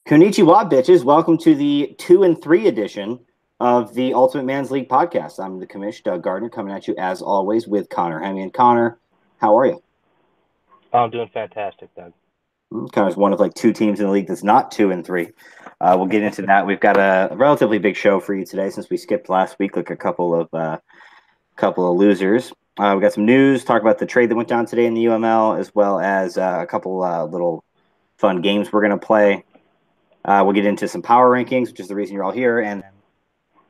Konnichiwa, bitches. Welcome to the 2 and 3 edition of the Ultimate Man's League podcast. I'm the commish, Doug Gardner, coming at you as always with Connor Hemme. And Connor, how are you? Oh, I'm doing fantastic, Doug. Connor's one of like two teams in the league that's not 2 and 3. We'll get into that. We've got a relatively big show for you today since we skipped last week, like a couple of losers. We got some news, talk about the trade that went down today in the UML, as well as a couple little fun games we're going to play. We'll get into some power rankings, which is the reason you're all here, and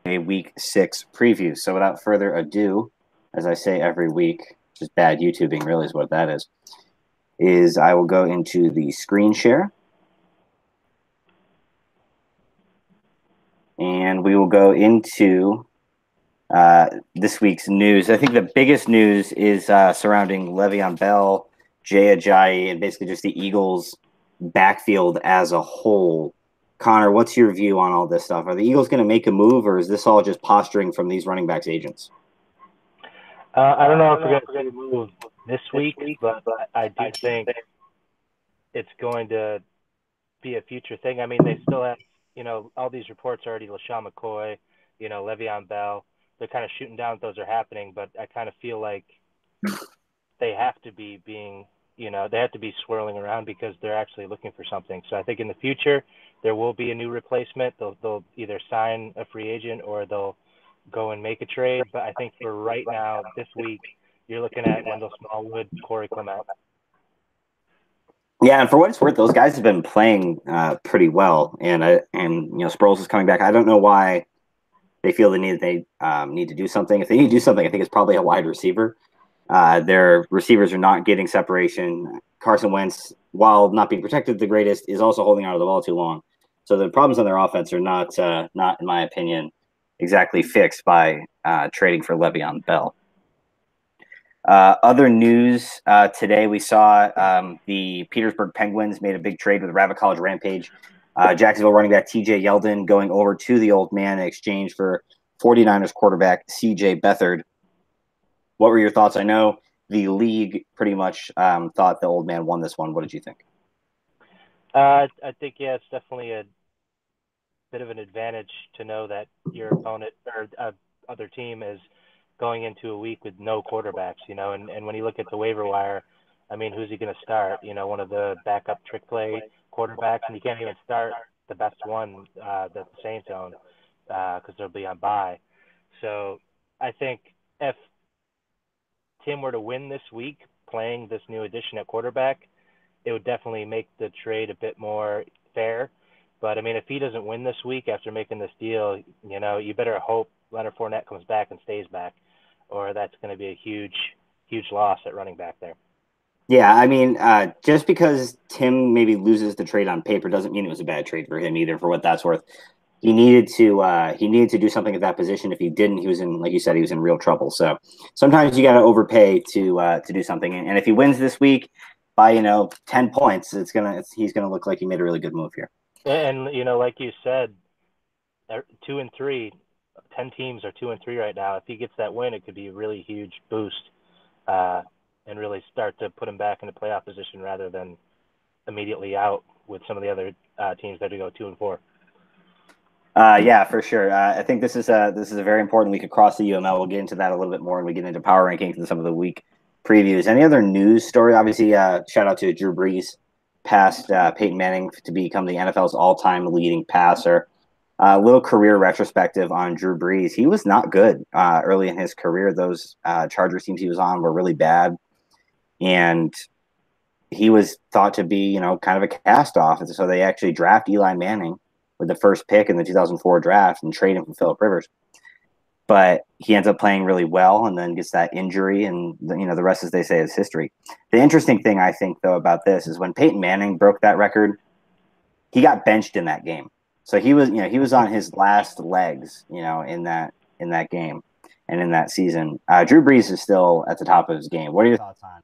a week 6 preview. So without further ado, as I say every week, just bad YouTubing really is what that is I will go into the screen share. And we will go into this week's news. I think the biggest news is surrounding Le'Veon Bell, Jay Ajayi, and basically just the Eagles' backfield as a whole. Connor, what's your view on all this stuff? Are the Eagles going to make a move, or is this all just posturing from these running backs agents? I don't know if we're going to move this week, but I do think it's going to be a future thing. I mean, they still have, all these reports already, LaShawn McCoy, Le'Veon Bell. They're kind of shooting down that those are happening, but I kind of feel like they have to be they have to be swirling around because they're actually looking for something. So I think in the future, there will be a new replacement. They'll either sign a free agent or they'll go and make a trade. But I think for right now, this week, you're looking at Wendell Smallwood, Corey Clement. Yeah, and for what it's worth, those guys have been playing pretty well, and Sproles is coming back. I don't know why they feel the need they need to do something. If they need to do something, I think it's probably a wide receiver. Their receivers are not getting separation. Carson Wentz, while not being protected the greatest, is also holding on to the ball too long. So the problems on their offense are not, in my opinion, exactly fixed by trading for Le'Veon Bell. Other news today, we saw the Petersburg Penguins made a big trade with Rabbit College Rampage. Jacksonville running back TJ Yeldon going over to the Old Man in exchange for 49ers quarterback CJ Beathard. What were your thoughts? I know the league pretty much thought the Old Man won this one. What did you think? I think, it's definitely a bit of an advantage to know that your opponent or other team is going into a week with no quarterbacks, and when you look at the waiver wire, I mean, who's he going to start? One of the backup trick play quarterbacks, and you can't even start the best one that the Saints own because they'll be on bye. So I think if Tim were to win this week playing this new addition at quarterback, it would definitely make the trade a bit more fair. But, I mean, if he doesn't win this week after making this deal, you better hope Leonard Fournette comes back and stays back, or that's going to be a huge, huge loss at running back there. Yeah, I mean, just because Tim maybe loses the trade on paper doesn't mean it was a bad trade for him either, for what that's worth. He needed to do something at that position. If he didn't, he was in, like you said, he was in real trouble. So sometimes you got to overpay to do something. And if he wins this week by 10 points, he's gonna look like he made a really good move here. And like you said, 2 and 3, 10 teams are 2 and 3 right now. If he gets that win, it could be a really huge boost and really start to put him back into playoff position rather than immediately out with some of the other teams that go 2 and 4. Yeah, for sure. I think this is a very important week across the UML. We'll get into that a little bit more when we get into power rankings and some of the week previews. Any other news story? Obviously, shout out to Drew Brees, passed Peyton Manning to become the NFL's all-time leading passer. A little career retrospective on Drew Brees. He was not good early in his career. Those Chargers teams he was on were really bad, and he was thought to be, kind of a cast-off. And so they actually draft Eli Manning with the first pick in the 2004 draft and trade him for Phillip Rivers. But he ends up playing really well and then gets that injury, and the rest, as they say, is history. The interesting thing I think, though, about this is when Peyton Manning broke that record, he got benched in that game. So he was on his last legs, in that game and in that season. Drew Brees is still at the top of his game. What are your thoughts on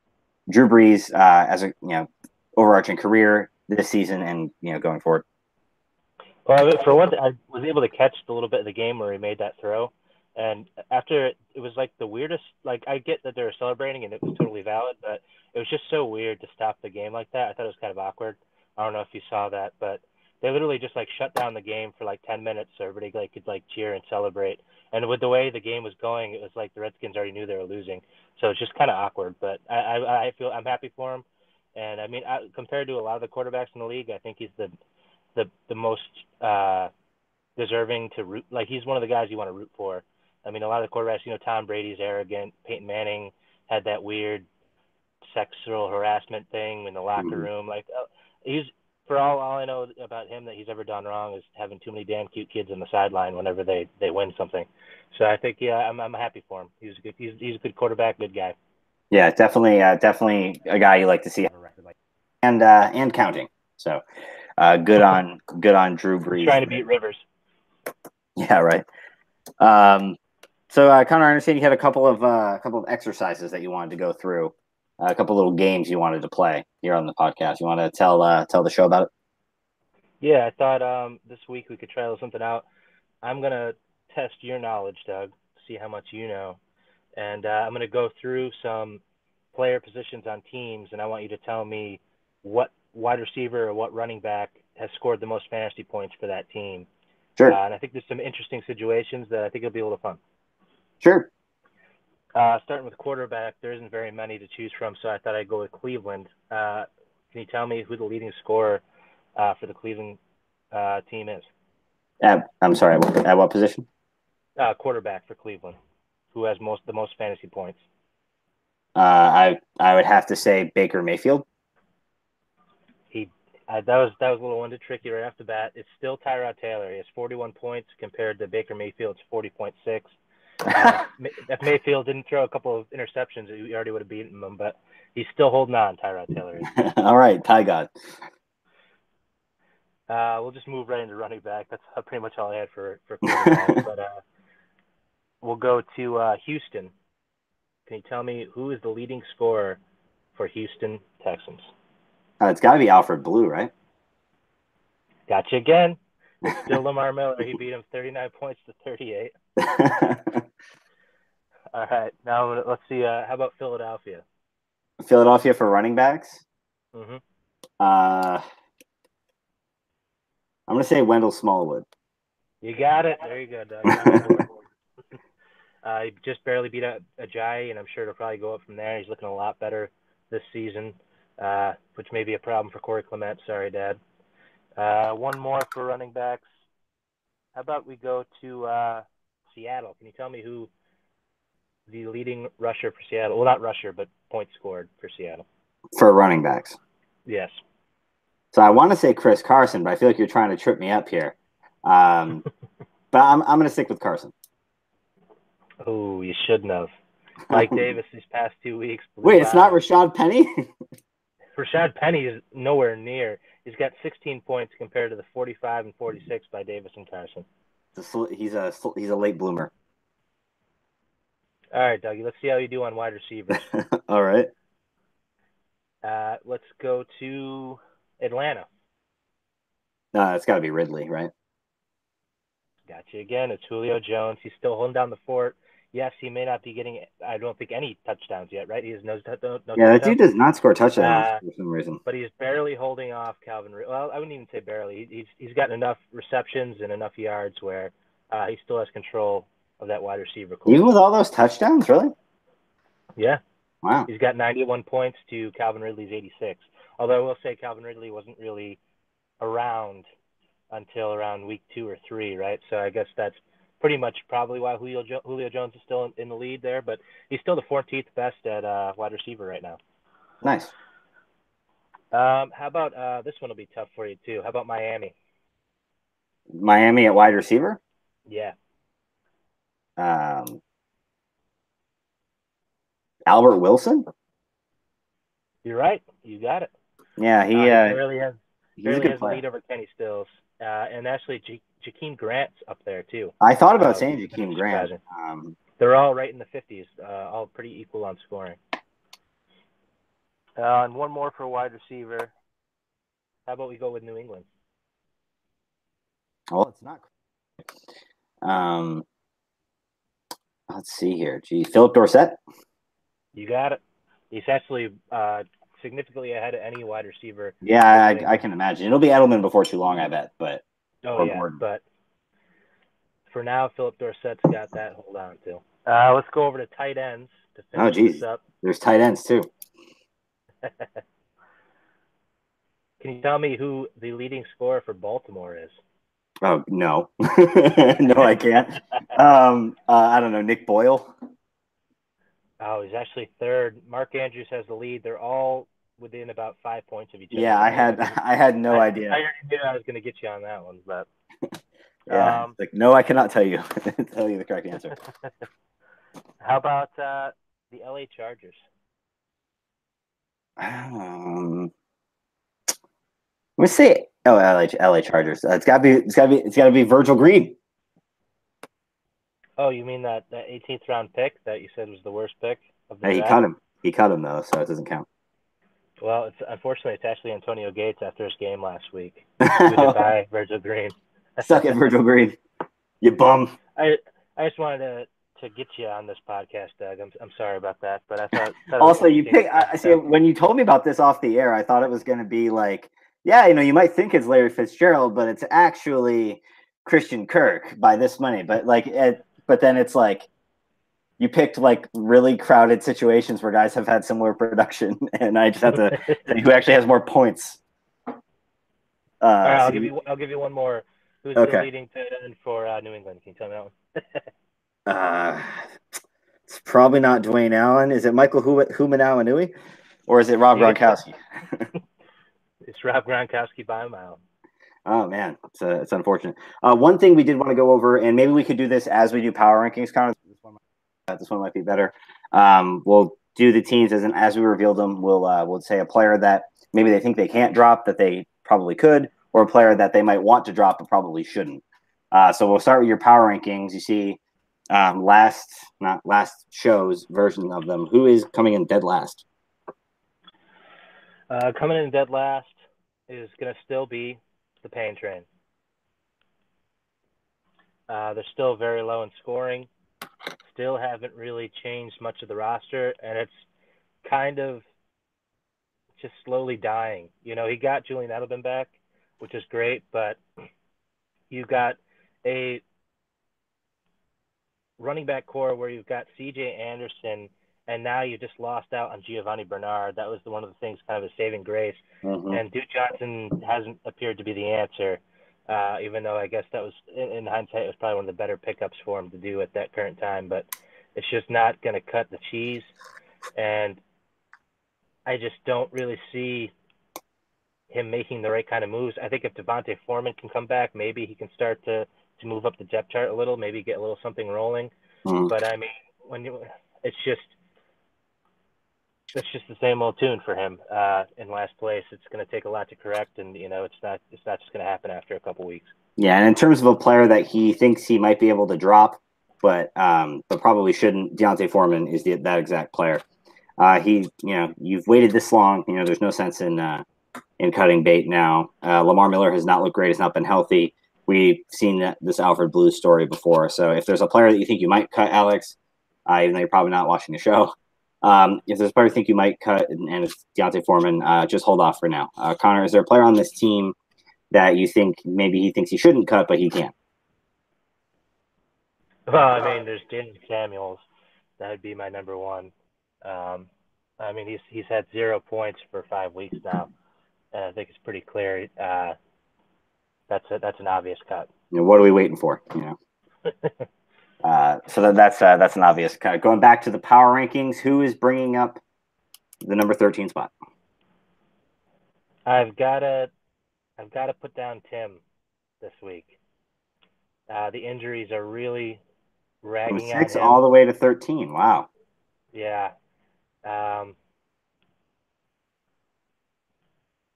Drew Brees as a overarching career this season and going forward? Well, for one thing, I was able to catch a little bit of the game where he made that throw. And after it was like the weirdest, like I get that they were celebrating and it was totally valid, but it was just so weird to stop the game like that. I thought it was kind of awkward. I don't know if you saw that, but they literally just like shut down the game for like 10 minutes so everybody like could like cheer and celebrate. And with the way the game was going, it was like the Redskins already knew they were losing, so it's just kind of awkward. But I feel I'm happy for him, and I mean compared to a lot of the quarterbacks in the league, I think he's the most deserving to root. Like he's one of the guys you want to root for. I mean, a lot of the quarterbacks, Tom Brady's arrogant. Peyton Manning had that weird sexual harassment thing in the locker room. Like he's, for all I know about him that he's ever done wrong is having too many damn cute kids on the sideline whenever they win something. So I think I'm happy for him. He's a good quarterback, good guy. Yeah, definitely a guy you like to see have a record like, and counting. So good on Drew Brees. He's trying to beat Rivers. Yeah, right. So Connor, I understand you had a couple of exercises that you wanted to go through, a couple little games you wanted to play here on the podcast. You want to tell the show about it? Yeah, I thought this week we could try something out. I'm gonna test your knowledge, Doug, see how much you know, and I'm gonna go through some player positions on teams, and I want you to tell me what wide receiver or what running back has scored the most fantasy points for that team. Sure. And I think there's some interesting situations that I think it'll be a little fun. Sure. Starting with quarterback, there isn't very many to choose from, so I thought I'd go with Cleveland. Can you tell me who the leading scorer for the Cleveland team is? I'm sorry, at what position? Quarterback for Cleveland, who has the most fantasy points. I would have to say Baker Mayfield. That was a little one to trick you right off the bat. It's still Tyrod Taylor. He has 41 points compared to Baker Mayfield's 40.6. If Mayfield didn't throw a couple of interceptions, he already would have beaten them. But he's still holding on, Tyrod Taylor. All right, Ty God. We'll just move right into running back. That's pretty much all I had for quarterback. But we'll go to Houston. Can you tell me who is the leading scorer for Houston Texans? It's got to be Alfred Blue, right? Gotcha again. It's still Lamar Miller. He beat him 39 points to 38. All right. Now let's see. How about Philadelphia? Philadelphia for running backs? Mm-hmm. I'm going to say Wendell Smallwood. You got it. There you go, Doug. He just barely beat Ajayi, and I'm sure it'll probably go up from there. He's looking a lot better this season, which may be a problem for Corey Clement. Sorry, Dad. One more for running backs. How about we go to Seattle? Can you tell me who the leading rusher for Seattle? Well, not rusher, but points scored for Seattle. For running backs? Yes. So I want to say Chris Carson, but I feel like you're trying to trip me up here. But I'm going to stick with Carson. Oh, you shouldn't have. Mike Davis these past 2 weeks. Wait, it's not Rashad Penny? Rashad Penny is nowhere near. He's got 16 points compared to the 45 and 46 by Davis and Carson. He's a late bloomer. All right, Dougie. Let's see how you do on wide receivers. All right. Let's go to Atlanta. It's got to be Ridley, right? Gotcha again. It's Julio Jones. He's still holding down the fort. Yes, he may not be getting, I don't think, any touchdowns yet, right? He has no touchdowns. Yeah, that dude does not score touchdowns for some reason. But he's barely holding off Calvin Ridley. Well, I wouldn't even say barely. He's gotten enough receptions and enough yards where he still has control of that wide receiver core. Even with all those touchdowns, really? Yeah. Wow. He's got 91 points to Calvin Ridley's 86. Although I will say Calvin Ridley wasn't really around until around week 2 or 3, right? So I guess that's pretty much probably why Julio Jones is still in the lead there, but he's still the 14th best at wide receiver right now. Nice. How about this one will be tough for you too. How about Miami? Miami at wide receiver? Yeah. Albert Wilson? You're right. You got it. Yeah, he barely has the lead over Kenny Stills. And actually Jakeem Grant's up there too. I thought about saying Jakeem Grant. They're all right in the 50s, all pretty equal on scoring. And one more for wide receiver. How about we go with New England? Well, it's not. Let's see here. Philip Dorsett. You got it. He's actually significantly ahead of any wide receiver. Yeah, I can imagine. It'll be Edelman before too long, I bet. But Oh yeah, Gordon. but for now, Philip Dorsett's got that hold on to. Let's go over to tight ends to Oh, finish geez. this up. There's tight ends, too. Can you tell me who the leading scorer for Baltimore is? Oh, no. No, I can't. I don't know. Nick Boyle? Oh, he's actually third. Mark Andrews has the lead. They're all within about 5 points of each other. Yeah, I had no idea. I already knew I was going to get you on that one, but yeah, no, I cannot tell you the correct answer. How about the LA Chargers? Let's see. Oh, LA Chargers. It's gotta be Virgil Green. Oh, you mean that 18th round pick that you said was the worst pick of the Hey, draft? He cut him though, so it doesn't count. Well, unfortunately it's actually Antonio Gates after his game last week. Tweeted by Virgil Green. Suck it, Virgil Green. You bum. I just wanted to get you on this podcast, Doug. I'm sorry about that, but I thought also you pick. I see when you told me about this off the air, I thought it was going to be like, yeah, you might think it's Larry Fitzgerald, but it's actually Christian Kirk by this money. But but then it's like you picked like really crowded situations where guys have had similar production, and I just have to say who actually has more points. All right, I'll give you one more. Who's the leading tight end for New England? Can you tell me that one? It's probably not Dwayne Allen. Is it Michael Humanawanui? Or is it Rob Gronkowski? It's Rob Gronkowski by a mile. Oh, man. It's unfortunate. One thing we did want to go over, and maybe we could do this as we do power rankings, Connor. This one might be better. We'll do the teams as we reveal them. We'll say a player that maybe they think they can't drop that they probably could, or a player that they might want to drop but probably shouldn't. So we'll start with your power rankings. You see last show's version of them. Who is coming in dead last? Coming in dead last is going to still be the Pain Train. They're still very low in scoring. Still haven't really changed much of the roster, and it's kind of just slowly dying. He got Julian Edelman back, which is great, but you got a running back core where you've got C.J. Anderson, and now you just lost out on Giovanni Bernard. That was one of the things, kind of a saving grace. Mm-hmm. And Duke Johnson hasn't appeared to be the answer, even though I guess that was, in hindsight, it was probably one of the better pickups for him to do at that current time. But it's just not going to cut the cheese. And I just don't really see him making the right kind of moves. I think if Devontae Foreman can come back, maybe he can start to move up the depth chart a little, maybe get a little something rolling. Mm-hmm. But I mean, it's just the same old tune for him in last place. It's going to take a lot to correct, and it's not just going to happen after a couple weeks. Yeah, and in terms of a player that he thinks he might be able to drop, but probably shouldn't, Deontay Foreman is that exact player. You've waited this long. There's no sense in cutting bait now. Lamar Miller has not looked great. Has not been healthy. We've seen this Alfred Blue story before. So if there's a player that you think you might cut, Alex, even though you're probably not watching the show, if there's a player you think you might cut and it's Deontay Foreman, just hold off for now. Connor, is there a player on this team that you think maybe he thinks he shouldn't cut, but he can? Well, I mean, there's Jalen Samuels. That would be my number one. I mean, he's had 0 points for 5 weeks now, and I think it's pretty clear. That's an obvious cut. What are we waiting for? So that's an obvious cut. Going back to the power rankings, who is bringing up the number 13 spot? I've got to put down Tim this week. The injuries are really ragging on him. 6 all the way to 13. Wow. Yeah.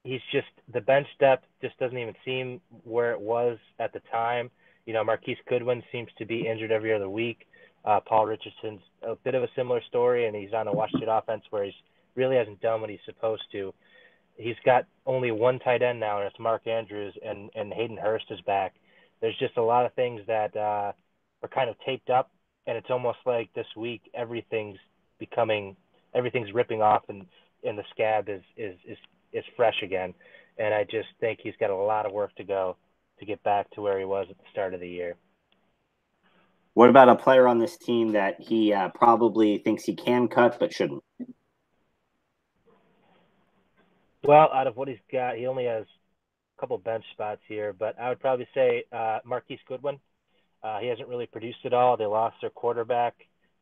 He's just, the bench depth just doesn't even seem where it was at the time. Marquise Goodwin seems to be injured every other week. Paul Richardson's a bit of a similar story, and he's on a Washington offense where he's really hasn't done what he's supposed to. He's got only one tight end now, and it's Mark Andrews, and Hayden Hurst is back. There's just a lot of things that are kind of taped up, and it's almost like this week everything's ripping off, and and the scab is fresh again. And I just think he's got a lot of work to go to get back to where he was at the start of the year. What about a player on this team that he probably thinks he can cut but shouldn't? Well, out of what he's got, he only has a couple bench spots here, but I would probably say Marquise Goodwin. He hasn't really produced at all. They lost their quarterback,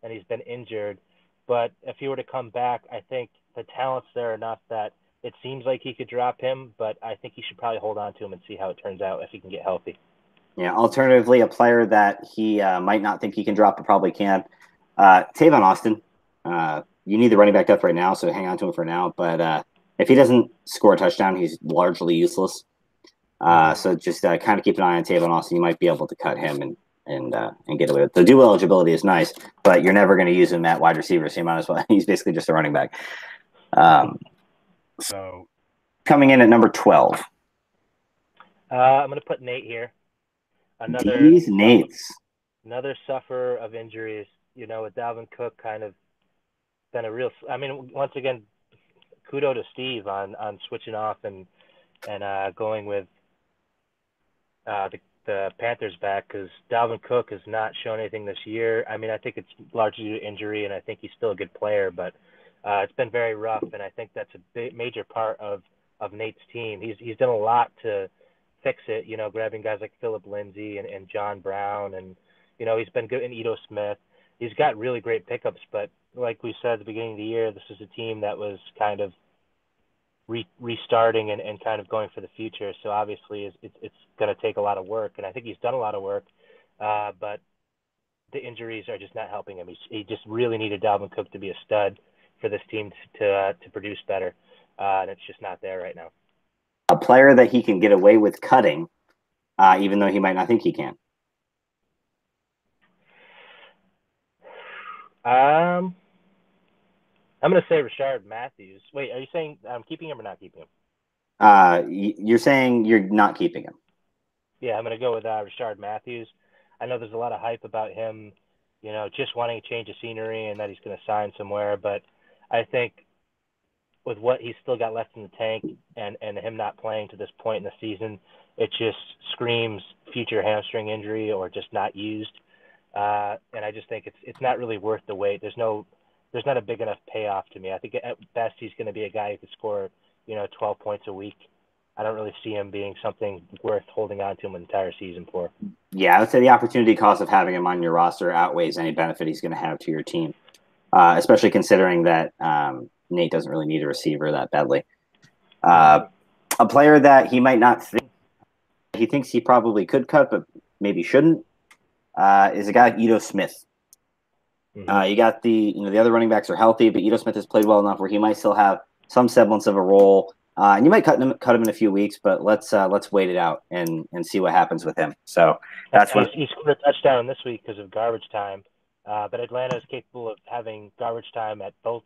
and he's been injured. But if he were to come back, I think the talent's there enough that it seems like he could drop him, but I think he should probably hold on to him and see how it turns out if he can get healthy. Yeah, alternatively, a player that he might not think he can drop but probably can. Tavon Austin. You need the running back depth right now, so hang on to him for now. But if he doesn't score a touchdown, he's largely useless. So just kind of keep an eye on Tavon Austin. You might be able to cut him and get away with it. The dual eligibility is nice, but you're never going to use him at wide receiver, so you might as well. He's basically just a running back. So coming in at number 12. I'm going to put Nate here. Nates. Another sufferer of injuries. You know, with Dalvin Cook kind of been a real. I mean, once again, kudos to Steve on switching off and going with the Panthers back, because Dalvin Cook has not shown anything this year. I mean, I think it's largely due to injury, and I think he's still a good player, but it's been very rough, and I think that's a major part of Nate's team. He's done a lot to fix it, you know, grabbing guys like Philip Lindsay and John Brown, and, you know, he's been good in Ito Smith. He's got really great pickups, but like we said at the beginning of the year, this is a team that was kind of restarting and kind of going for the future. So obviously it's going to take a lot of work, and I think he's done a lot of work, but the injuries are just not helping him. He just really needed Dalvin Cook to be a stud for this team to produce better, and it's just not there right now. A player that he can get away with cutting, even though he might not think he can. I'm going to say Rashard Matthews. Wait, are you saying I'm keeping him or not keeping him? You're saying you're not keeping him. Yeah, I'm going to go with Rashard Matthews. I know there's a lot of hype about him, you know, just wanting to change the scenery and that he's going to sign somewhere. But I think with what he's still got left in the tank and him not playing to this point in the season, it just screams future hamstring injury or just not used. And I just think it's not really worth the wait. There's not a big enough payoff to me. I think at best he's going to be a guy who could score, you know, 12 points a week. I don't really see him being something worth holding on to him an entire season for. Yeah, I would say the opportunity cost of having him on your roster outweighs any benefit he's going to have to your team, especially considering that Nate doesn't really need a receiver that badly. A player that he might not think he thinks he probably could cut, but maybe shouldn't, is a guy like Ito Smith. You got the other running backs are healthy, but Ito Smith has played well enough where he might still have some semblance of a role. And you might cut him in a few weeks, but let's wait it out and see what happens with him. So that's what he scored a touchdown this week because of garbage time. But Atlanta is capable of having garbage time at both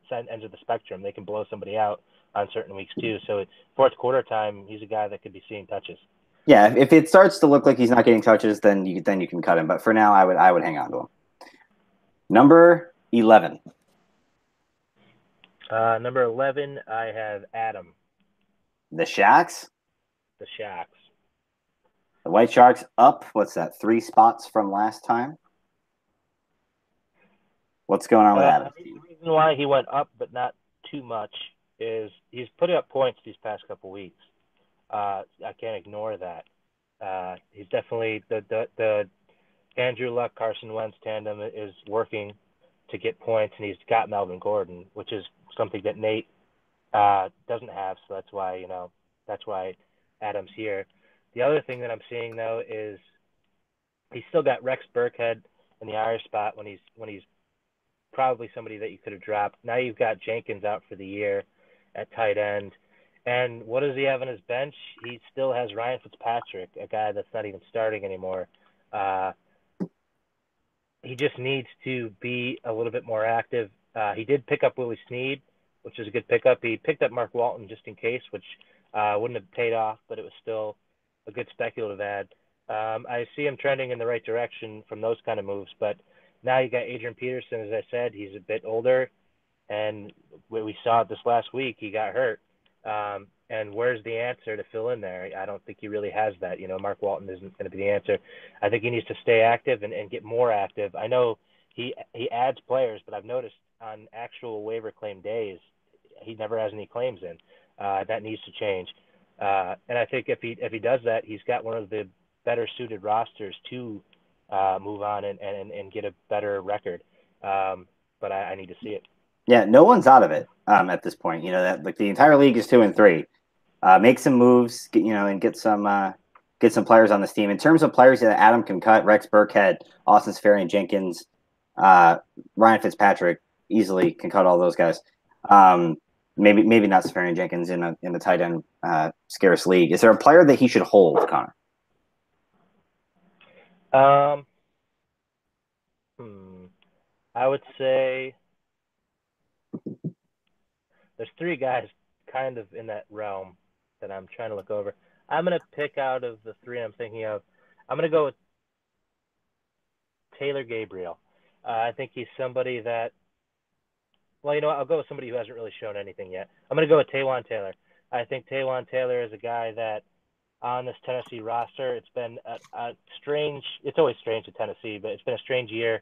ends of the spectrum. They can blow somebody out on certain weeks too. So fourth quarter time, he's a guy that could be seeing touches. Yeah, if it starts to look like he's not getting touches, then you can cut him. But for now, I would hang on to him. Number 11. Number 11, I have Adam. The Shacks? The Shacks. The White Sharks up, what's that, 3 spots from last time? What's going on with Adam? The reason why he went up but not too much is he's putting up points these past couple weeks. I can't ignore that. He's definitely the Andrew Luck, Carson Wentz tandem is working to get points, and he's got Melvin Gordon, which is something that Nate doesn't have. So that's why Adam's here. The other thing that I'm seeing though is he's still got Rex Burkhead in the Irish spot when he's probably somebody that you could have dropped. Now you've got Jenkins out for the year at tight end. And what does he have on his bench? He still has Ryan Fitzpatrick, a guy that's not even starting anymore. He just needs to be a little bit more active. He did pick up Willie Snead, which is a good pickup. He picked up Mark Walton just in case, which wouldn't have paid off, but it was still a good speculative ad. I see him trending in the right direction from those kind of moves, but now you got Adrian Peterson, as I said. He's a bit older. And we saw it this last week. He got hurt. And where's the answer to fill in there? I don't think he really has that. Mark Walton isn't going to be the answer. I think he needs to stay active and get more active. I know he adds players, but I've noticed on actual waiver claim days, he never has any claims in. That needs to change. And I think if he does that, he's got one of the better suited rosters to move on and get a better record. But I need to see it. Yeah, no one's out of it at this point. That like the entire league is 2-3. Make some moves, and get some players on this team. In terms of players that Adam can cut, Rex Burkhead, Austin Seferian-Jenkins, Ryan Fitzpatrick easily can cut all those guys. Maybe not Seferian-Jenkins in the tight end scarce league. Is there a player that he should hold, Connor? I would say there's 3 guys kind of in that realm that I'm trying to look over. I'm going to pick out of the 3 I'm thinking of. I'm going to go with Taylor Gabriel. I think he's somebody that, well, I'll go with somebody who hasn't really shown anything yet. I'm going to go with Taywan Taylor. I think Taywan Taylor is a guy that on this Tennessee roster, it's been a strange – it's always strange at Tennessee, but it's been a strange year.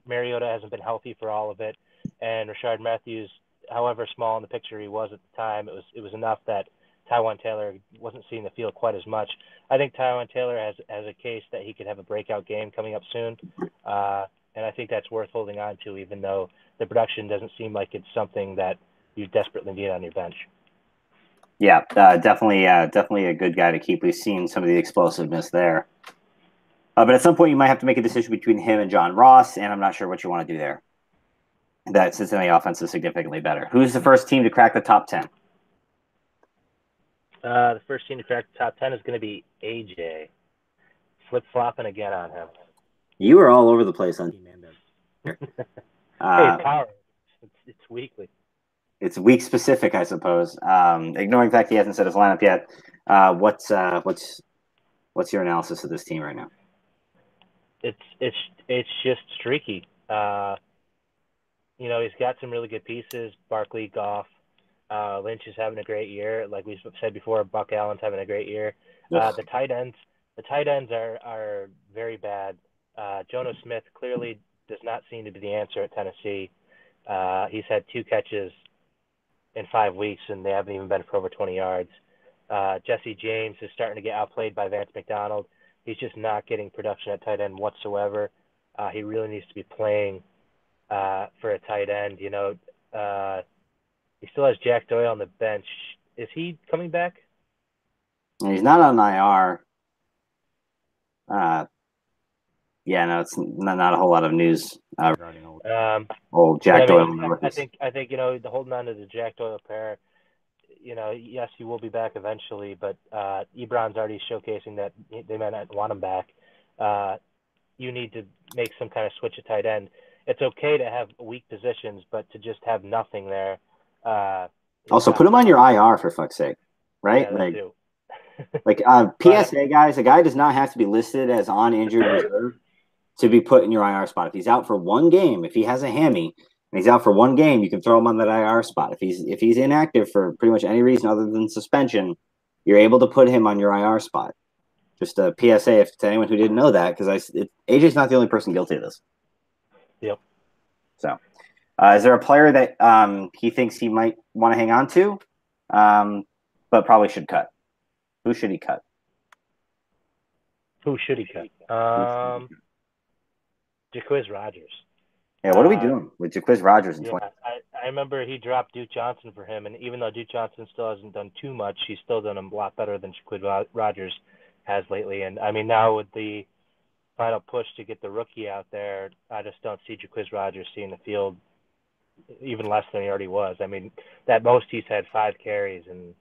Mariota hasn't been healthy for all of it, and Rashard Matthews, however small in the picture he was at the time, it was enough that Taywan Taylor wasn't seeing the field quite as much. I think Taywan Taylor has a case that he could have a breakout game coming up soon, and I think that's worth holding on to, even though the production doesn't seem like it's something that you desperately need on your bench. Yeah, definitely a good guy to keep. We've seen some of the explosiveness there. But at some point, you might have to make a decision between him and John Ross, and I'm not sure what you want to do there. That Cincinnati offense is significantly better. Who's the first team to crack the top 10? The first team to crack the top 10 is going to be AJ. Flip-flopping again on him. You are all over the place on Team Hey, it's power. It's weekly. It's week-specific, I suppose. Ignoring the fact he hasn't set his lineup yet, what's your analysis of this team right now? It's just streaky. He's got some really good pieces. Barkley, Goff, Lynch is having a great year. Like we said before, Buck Allen's having a great year. The tight ends are very bad. Jono Smith clearly does not seem to be the answer at Tennessee. He's had 2 catches in 5 weeks, and they haven't even been for over 20 yards. Jesse James is starting to get outplayed by Vance McDonald. He's just not getting production at tight end whatsoever. He really needs to be playing for a tight end. He still has Jack Doyle on the bench. Is he coming back? He's not on IR. It's not a whole lot of news regarding old Jack Doyle. I think the holding on to the Jack Doyle pair. Yes, he will be back eventually, but Ebron's already showcasing that they might not want him back. You need to make some kind of switch at tight end. It's okay to have weak positions, but to just have nothing there. Also, put him on your IR for fuck's sake, right? Yeah, PSA guys, a guy does not have to be listed as on injured reserve to be put in your IR spot. If he's out for one game, if he has a hammy and he's out for one game, you can throw him on that IR spot. If he's inactive for pretty much any reason other than suspension, you're able to put him on your IR spot. Just a PSA to anyone who didn't know that, because AJ's not the only person guilty of this. Yep. So, is there a player that he thinks he might want to hang on to, but probably should cut? Who should he cut? Jacquizz Rodgers. Yeah, what are we doing with Jacquizz Rodgers in 20? I remember he dropped Duke Johnson for him, and even though Duke Johnson still hasn't done too much, he's still done a lot better than Jacquizz Rodgers has lately. And, now with the final push to get the rookie out there, I just don't see Jacquizz Rodgers seeing the field even less than he already was. That most he's had 5 carries, and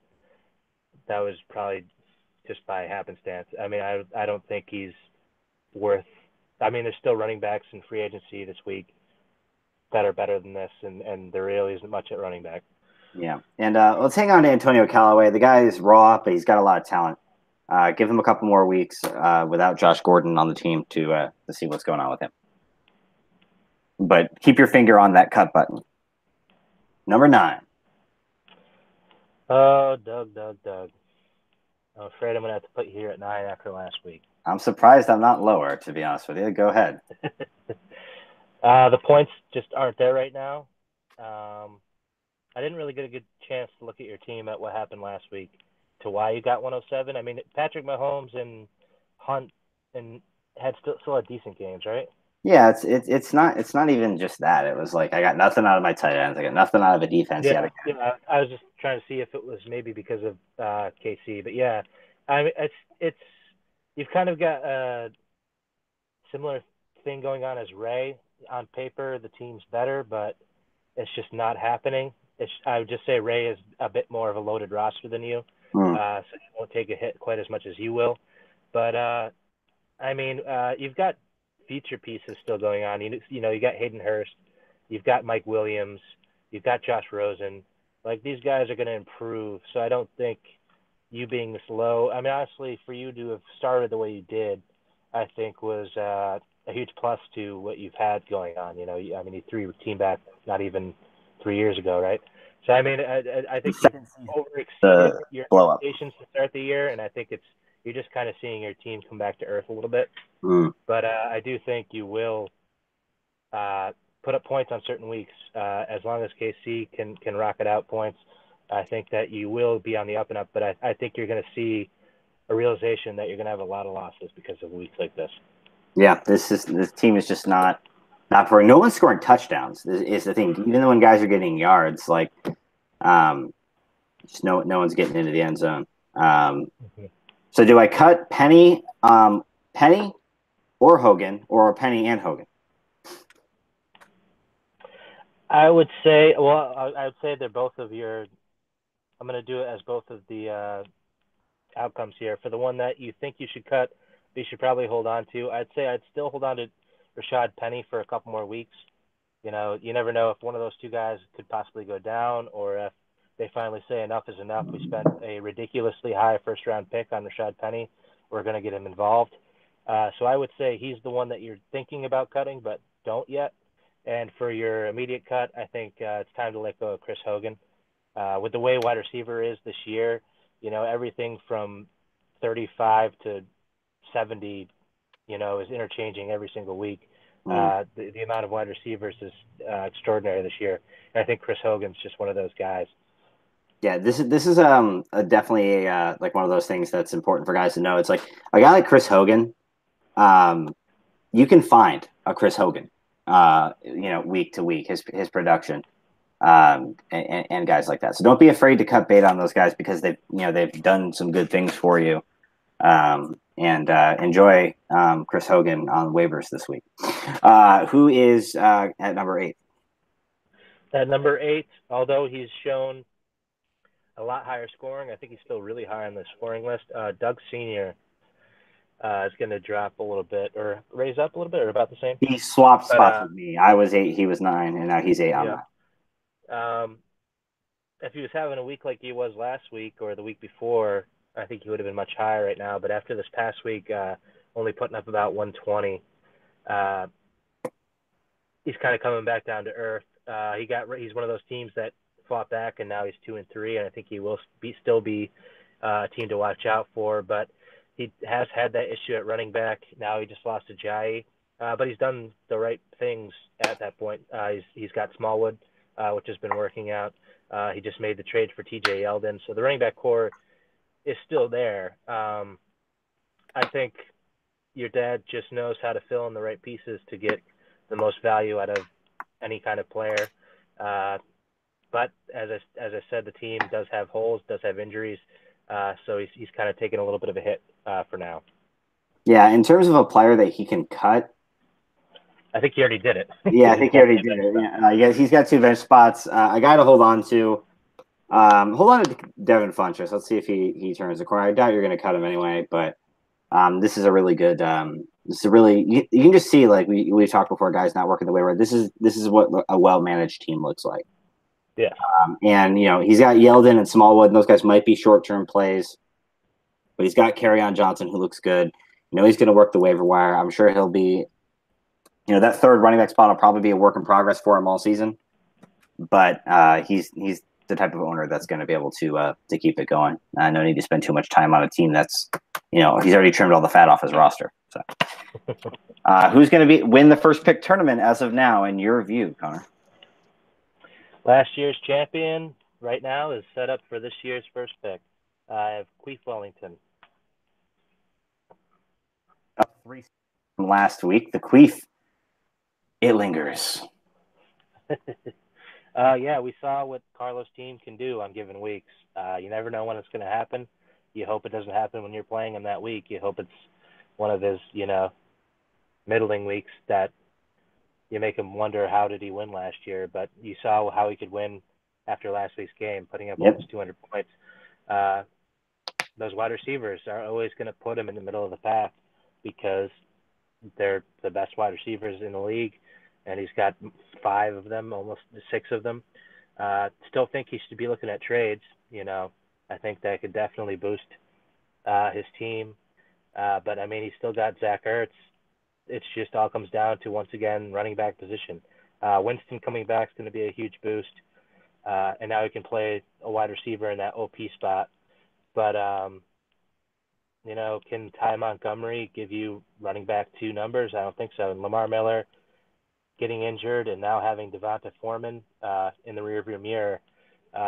that was probably just by happenstance. I don't think he's worth – there's still running backs in free agency this week that are better than this, and there really isn't much at running back. Yeah, and let's hang on to Antonio Callaway. The guy is raw, but he's got a lot of talent. Give him a couple more weeks without Josh Gordon on the team to see what's going on with him. But keep your finger on that cut button. Number 9. Oh, Doug. I'm afraid I'm going to have to put you here at 9 after last week. I'm surprised I'm not lower, to be honest with you. Go ahead. The points just aren't there right now. I didn't really get a good chance to look at your team at what happened last week to why you got 107. I mean, Patrick Mahomes and Hunt and had still had decent games, right? Yeah, it's not even just that. It was like I got nothing out of my tight ends. I got nothing out of a defense yet again. Yeah. I was just trying to see if it was maybe because of KC, but yeah, I mean it's you've kind of got a similar thing going on as Ray. On paper, the team's better, but it's just not happening. I would just say Ray is a bit more of a loaded roster than you, so you won't take a hit quite as much as you will. But I mean, you've got feature pieces still going on. You know, you got Hayden Hurst, you've got Mike Williams, you've got Josh Rosen. Like, these guys are going to improve, so I don't think you being this low. I mean, honestly, for you to have started the way you did, I think was a huge plus to what you've had going on. You know, I mean, you threw your team back not even 3 years ago, right? So, I mean, I think you overexceeded your expectations to start the year, and I think you're just kind of seeing your team come back to earth a little bit. But I do think you will put up points on certain weeks. As long as KC can rock it out points, I think that you will be on the up and up. But I think you're going to see a realization that you're going to have a lot of losses because of weeks like this. Yeah, this team is just not for. No one's scoring touchdowns. Is the thing. Even when guys are getting yards, like just no one's getting into the end zone. So do I cut Penny or Hogan, or Penny and Hogan? I would say, I would say they're both of your. I'm going to do it as both of the outcomes here. For the one that you think you should cut, you should probably hold on to. I'd say I'd still hold on to Rashad Penny for a couple more weeks. You know, you never know if one of those two guys could possibly go down, or if they finally say enough is enough. We spent a ridiculously high first-round pick on Rashad Penny. We're going to get him involved. So I would say he's the one that you're thinking about cutting, but don't yet. And for your immediate cut, I think it's time to let go of Chris Hogan. With the way wide receiver is this year, you know, everything from 35 to 70, you know, is interchanging every single week. The amount of wide receivers is extraordinary this year. And I think Chris Hogan's just one of those guys. Yeah, this is definitely like one of those things that's important for guys to know. It's like a guy like Chris Hogan, you can find a Chris Hogan, you know, week to week, his production, and guys like that. So don't be afraid to cut bait on those guys because they've done some good things for you. And enjoy Chris Hogan on waivers this week. Who is at number 8? At number 8, although he's shown a lot higher scoring, I think he's still really high on the scoring list. Doug Sr. Is going to drop a little bit or raise up a little bit, or about the same. He swapped spots with me. I was 8, he was 9, and now he's 8. I'm 9. If he was having a week like he was last week or the week before, I think he would have been much higher right now. But after this past week, only putting up about 120, he's kind of coming back down to earth. He's one of those teams that fought back, and now he's 2-3, and I think he will still be a team to watch out for. But he has had that issue at running back. Now he just lost to Jai, but he's done the right things at that point. He's got Smallwood, which has been working out. He just made the trade for TJ Yeldon, so the running back core is still there. I think your dad just knows how to fill in the right pieces to get the most value out of any kind of player. But as I said, the team does have holes, does have injuries, so he's kind of taking a little bit of a hit for now. Yeah, in terms of a player that he can cut, I think he already did it. Yeah, I think he already did it. Yeah, he's got 2 bench spots. A guy to hold on to. Hold on to Devin Funchess. Let's see if he turns the corner. I doubt you're going to cut him anyway, but this is a really good. This is really you can just see, like we talked before, guys not working the way right. This is what a well managed team looks like. Yeah. And you know he's got Yeldon and Smallwood, and those guys might be short term plays, but he's got Kerryon Johnson who looks good. You know he's going to work the waiver wire. I'm sure he'll be. You know that third running back spot will probably be a work in progress for him all season. but he's the type of owner that's going to be able to keep it going. No need to spend too much time on a team that's, he's already trimmed all the fat off his roster. So, who's going to win the first pick tournament as of now, in your view, Connor? Last year's champion right now is set up for this year's first pick. I have Queef Wellington. Three from last week. The Queef, it lingers. Yeah, we saw what Carlos' team can do on given weeks. You never know when it's going to happen. You hope it doesn't happen when you're playing him that week. You hope it's one of his, middling weeks that you make him wonder, how did he win last year? But you saw how he could win after last week's game, putting up almost 200 points. Those wide receivers are always going to put him in the middle of the pack because they're the best wide receivers in the league, and he's got 5 of them, almost 6 of them. Still think he should be looking at trades. I think that could definitely boost his team. But, he's still got Zach Ertz. It's just all comes down to, once again, running back position. Winston coming back is going to be a huge boost. And now he can play a wide receiver in that OP spot. But, can Ty Montgomery give you running back 2 numbers? I don't think so. And Lamar Miller getting injured and now having Devonta Foreman in the rearview mirror,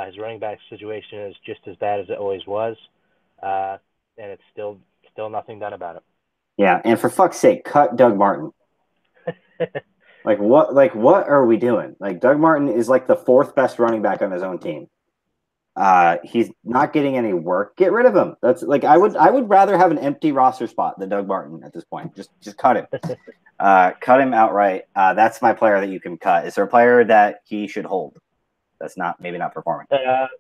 his running back situation is just as bad as it always was. And it's still nothing done about it. Yeah, and for fuck's sake, cut Doug Martin. What are we doing? Doug Martin is the 4th best running back on his own team. He's not getting any work. Get rid of him. That's I would rather have an empty roster spot than Doug Martin at this point. Just cut him. Cut him outright. That's my player that you can cut. Is there a player that he should hold that's maybe not performing? He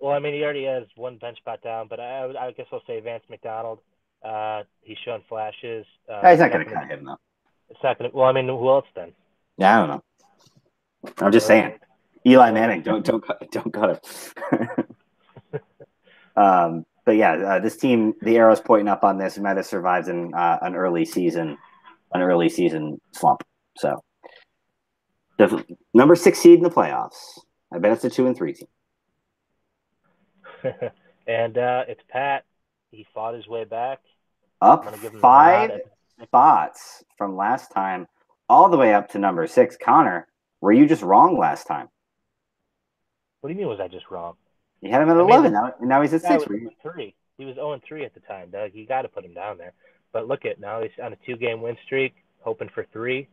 already has 1 bench spot down, but I guess I'll say Vance McDonald. He's shown flashes. He's not going to cut him though. It's not going to. Well, who else then? Yeah, I don't know. I'm just saying. Eli Manning, don't cut him. But yeah, this team, the arrow's pointing up on this. Might have survived an early season slump. So the number 6 seed in the playoffs. I bet it's a 2 and 3 team. And it's Pat. He fought his way back. Up 5 spots from last time, all the way up to number 6. Connor, were you just wrong last time? What do you mean? Was I just wrong? You had him at 11. Now he's at 6. He was 3. He was 0-3 at the time, Doug. You got to put him down there. But look at now, he's on a 2-game win streak, hoping for 3.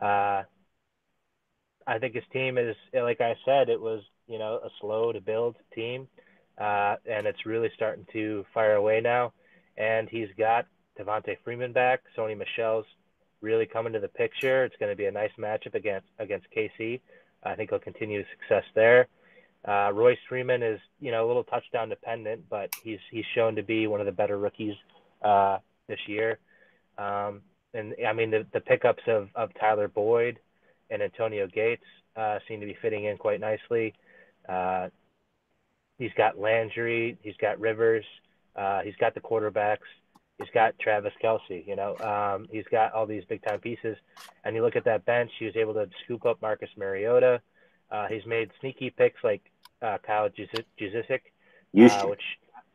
I think his team is, like I said, it was a slow to build team, and it's really starting to fire away now. And he's got Devontae Freeman back. Sony Michel's really coming to the picture. It's going to be a nice matchup against KC. I think he'll continue success there. Royce Freeman is, a little touchdown dependent, but he's shown to be one of the better rookies this year. And the pickups of Tyler Boyd and Antonio Gates seem to be fitting in quite nicely. He's got Landry, he's got Rivers, he's got the quarterbacks, he's got Travis Kelce. He's got all these big time pieces. And you look at that bench, he was able to scoop up Marcus Mariota. He's made sneaky picks like Kyle Juszczyk, which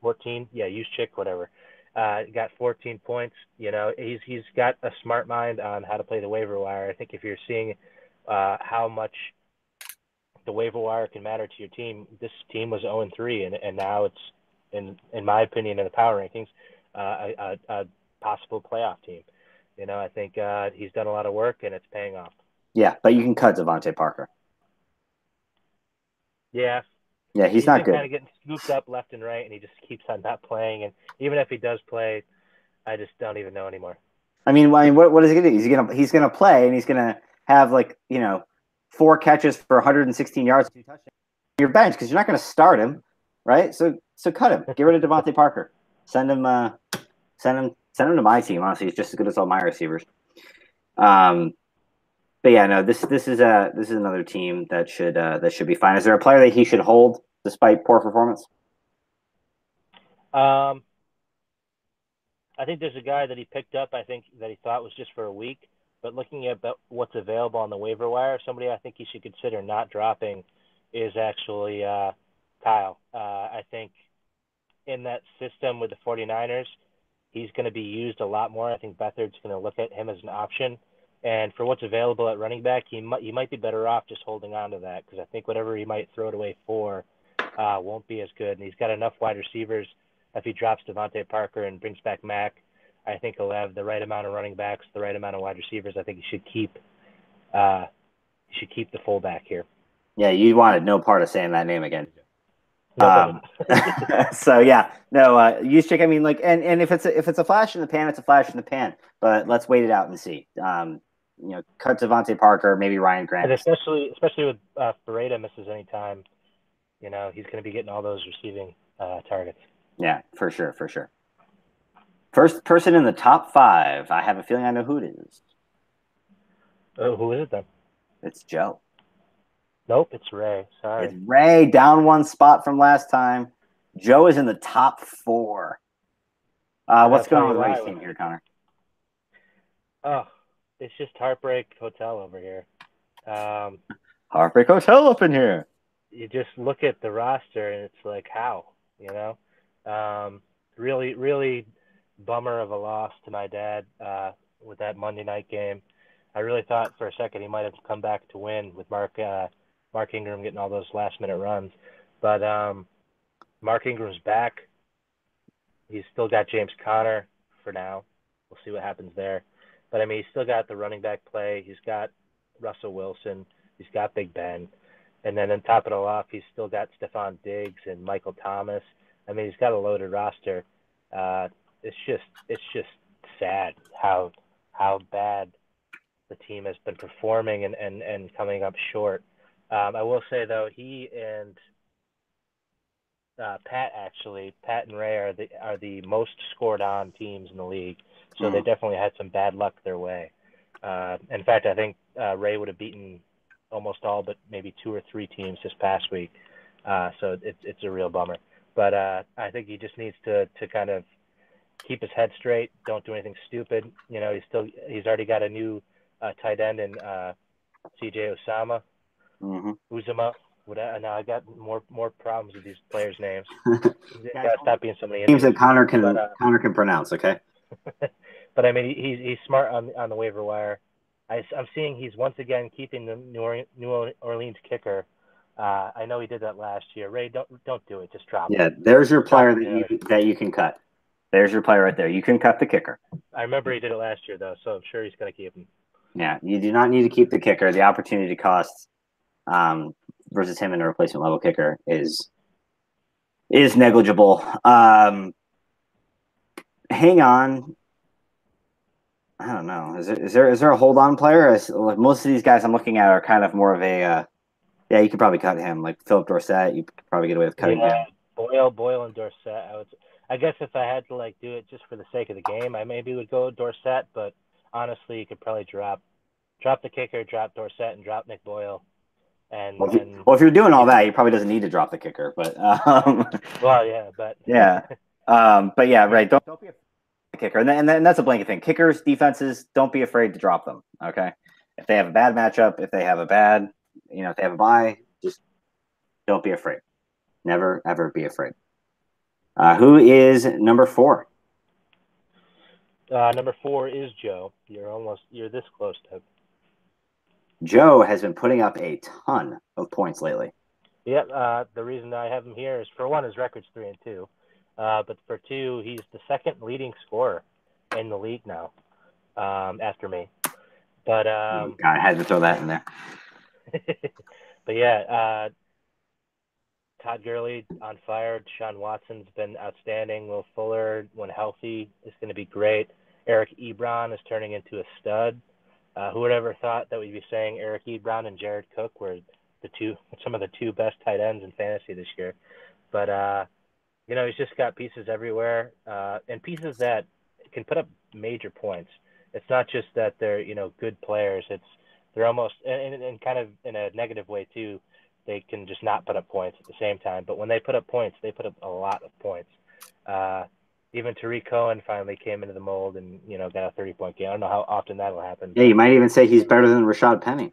14, Juszczyk, whatever. Got 14 points. He's got a smart mind on how to play the waiver wire. I think if you're seeing how much the waiver wire can matter to your team, this team was 0-3, and now it's, in my opinion, in the power rankings, a possible playoff team. I think he's done a lot of work, and it's paying off. Yeah, but you can cut Devontae Parker. Yeah. Yeah, he's not good. Kind of getting scooped up left and right, and he just keeps on not playing. And even if he does play, I just don't even know anymore. What is he going to do? He's going to play, and he's going to have 4 catches for 116 yards, 2 touchdowns. Your bench, because you're not going to start him, right? So cut him. Get rid of Devontae Parker. Send him to my team. Honestly, he's just as good as all my receivers. But yeah, no, this is another team that should be fine. Is there a player that he should hold despite poor performance? I think there's a guy that he picked up. I think that he thought was just for a week, but looking at what's available on the waiver wire, somebody I think he should consider not dropping is actually Kyle. I think in that system with the 49ers, he's going to be used a lot more. I think Beathard's going to look at him as an option. And for what's available at running back, he might be better off just holding on to that, because I think whatever he might throw it away for won't be as good. And he's got enough wide receivers. If he drops Devontae Parker and brings back Mack, I think he'll have the right amount of running backs, the right amount of wide receivers. I think he should keep the fullback here. Yeah, you wanted no part of saying that name again. No, so yeah, no, Juszczyk, I mean, like, and if it's a flash in the pan, it's a flash in the pan. But let's wait it out and see. Cut Devontae Parker, maybe Ryan Grant, and especially with Ferreira misses any time, he's going to be getting all those receiving targets. Yeah, for sure. First person in the top 5. I have a feeling I know who it is. Oh, who is it then? It's Joe. Nope, it's Ray. Sorry. It's Ray, down 1 spot from last time. Joe is in the top 4. What's going on with Ray's team here, Connor? Oh, it's just Heartbreak Hotel over here. Heartbreak Hotel up in here. You just look at the roster and it's like, how, really, really bummer of a loss to my dad with that Monday night game. I really thought for a second he might have come back to win with Mark Ingram getting all those last-minute runs. But Mark Ingram's back. He's still got James Conner for now. We'll see what happens there. But, I mean, he's still got the running back play. He's got Russell Wilson. He's got Big Ben. And then on top of it all off, he's still got Stephon Diggs and Michael Thomas. I mean, he's got a loaded roster. It's just sad how bad the team has been performing and coming up short. I will say, though, he and Pat and Ray are the most scored on teams in the league. So they definitely had some bad luck their way. In fact, I think Ray would have beaten almost all but maybe 2 or 3 teams this past week. So it's a real bummer. But I think he just needs to kind of keep his head straight. Don't do anything stupid. He's already got a new tight end in CJ Osama. Uzama. Now I got more problems with these players' names. Gotta stop being so many names that Connor can pronounce. Okay. But I mean, he's smart on the waiver wire. I'm seeing he's once again keeping the New Orleans kicker. I know he did that last year. Ray, don't do it. Just drop it. Yeah, there's your player that you can cut. There's your player right there. You can cut the kicker. I remember he did it last year though, so I'm sure he's going to keep him. Yeah, you do not need to keep the kicker. The opportunity cost versus him in a replacement level kicker is negligible. Hang on. I don't know. Is there a hold on player? Like most of these guys I'm looking at are kind of more of a yeah, you could probably cut him. Like Philip Dorsett, you could probably get away with cutting him. Boyle and Dorsett. I guess if I had to do it just for the sake of the game, I maybe would go Dorsett, but honestly, you could probably drop the kicker, drop Dorsett, and drop Nick Boyle. If you're doing all that, he probably doesn't need to drop the kicker. But well, yeah, but yeah, but yeah, right. Don't be afraid of the kicker, and that's a blanket thing. Kickers, defenses, don't be afraid to drop them. Okay, if they have a bad matchup, if they have a bad, if they have a bye, just don't be afraid. Never ever be afraid. Who is number 4? Number 4 is Joe. You're this close to him. Joe has been putting up a ton of points lately. Yeah, the reason I have him here is, for one, his record's 3-2. But for 2, he's the second leading scorer in the league now, after me. But I had to throw that in there. But yeah, Todd Gurley on fire. Deshaun Watson's been outstanding. Will Fuller, when healthy, is going to be great. Eric Ebron is turning into a stud. Who would ever thought that we'd be saying Eric Ebron and Jared Cook were some of the 2 best tight ends in fantasy this year? But he's just got pieces everywhere, and pieces that can put up major points. It's not just that they're good players. They're almost, and kind of in a negative way too. They can just not put up points at the same time. But when they put up points, they put up a lot of points. Even Tariq Cohen finally came into the mold and, got a 30-point game. I don't know how often that'll happen. Yeah, you might even say he's better than Rashad Penny.